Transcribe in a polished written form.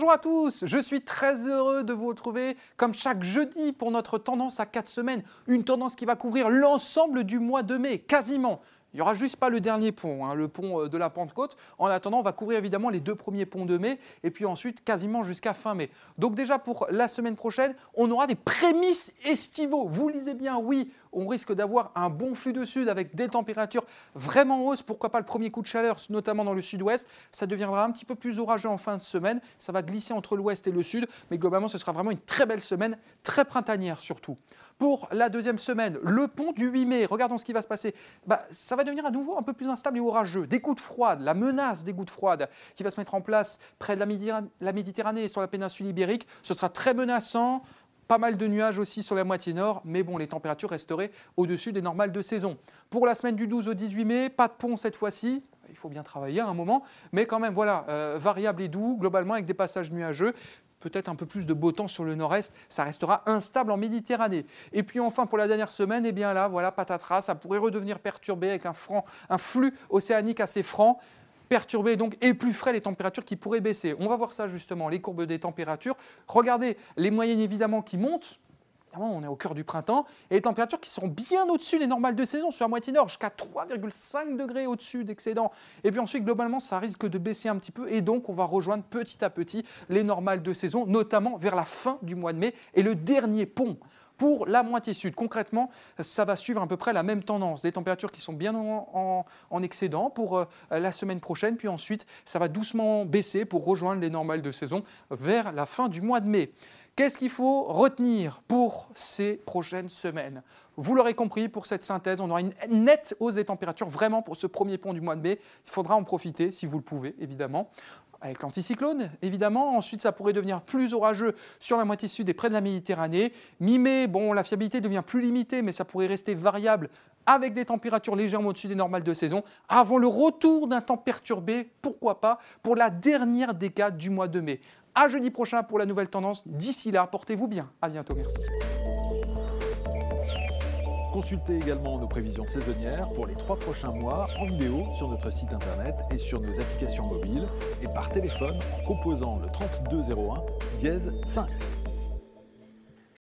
Bonjour à tous, je suis très heureux de vous retrouver comme chaque jeudi pour notre tendance à 4 semaines. Une tendance qui va couvrir l'ensemble du mois de mai, quasiment. Il n'y aura juste pas le dernier pont, le pont de la Pentecôte. En attendant, on va couvrir évidemment les 2 premiers ponts de mai et puis ensuite quasiment jusqu'à fin mai. Donc déjà pour la semaine prochaine, on aura des prémices estivaux. Vous lisez bien, oui, on risque d'avoir un bon flux de sud avec des températures vraiment hausses. Pourquoi pas le premier coup de chaleur, notamment dans le sud-ouest. Ça deviendra un petit peu plus orageux en fin de semaine. Ça va glisser entre l'ouest et le sud. Mais globalement, ce sera vraiment une très belle semaine, très printanière surtout. Pour la deuxième semaine, le pont du 8 mai. Regardons ce qui va se passer. Ça va devenir à nouveau un peu plus instable et orageux. Des gouttes froides, la menace des gouttes froides qui va se mettre en place près de la Méditerranée et sur la péninsule ibérique. Ce sera très menaçant. Pas mal de nuages aussi sur la moitié nord, mais bon, les températures resteraient au-dessus des normales de saison. Pour la semaine du 12 au 18 mai, pas de pont cette fois-ci. Il faut bien travailler à un moment, mais quand même, voilà, variable et doux, globalement avec des passages nuageux. Peut-être un peu plus de beau temps sur le nord-est, ça restera instable en Méditerranée. Et puis enfin, pour la dernière semaine, eh bien là, voilà, patatras, ça pourrait redevenir perturbé avec un flux océanique assez franc. Perturbé donc et plus frais, les températures qui pourraient baisser. On va voir ça justement, les courbes des températures. Regardez les moyennes évidemment qui montent. On est au cœur du printemps et les températures qui sont bien au-dessus des normales de saison sur la moitié nord, jusqu'à 3,5 degrés au-dessus d'excédent. Et puis ensuite, globalement, ça risque de baisser un petit peu et donc on va rejoindre petit à petit les normales de saison, notamment vers la fin du mois de mai et le dernier pont. Pour la moitié sud, concrètement, ça va suivre à peu près la même tendance. Des températures qui sont bien en excédent pour la semaine prochaine. Puis ensuite, ça va doucement baisser pour rejoindre les normales de saison vers la fin du mois de mai. Qu'est-ce qu'il faut retenir pour ces prochaines semaines? Vous l'aurez compris, pour cette synthèse, on aura une nette hausse des températures vraiment pour ce premier pont du mois de mai. Il faudra en profiter si vous le pouvez, évidemment. Avec l'anticyclone, évidemment. Ensuite, ça pourrait devenir plus orageux sur la moitié sud et près de la Méditerranée. Mi-mai, bon, la fiabilité devient plus limitée, mais ça pourrait rester variable avec des températures légèrement au-dessus des normales de saison, avant le retour d'un temps perturbé, pourquoi pas, pour la dernière décade du mois de mai. À jeudi prochain pour la nouvelle tendance. D'ici là, portez-vous bien. À bientôt, merci. Consultez également nos prévisions saisonnières pour les 3 prochains mois en vidéo sur notre site internet et sur nos applications mobiles et par téléphone en composant le 3201 dièse 5.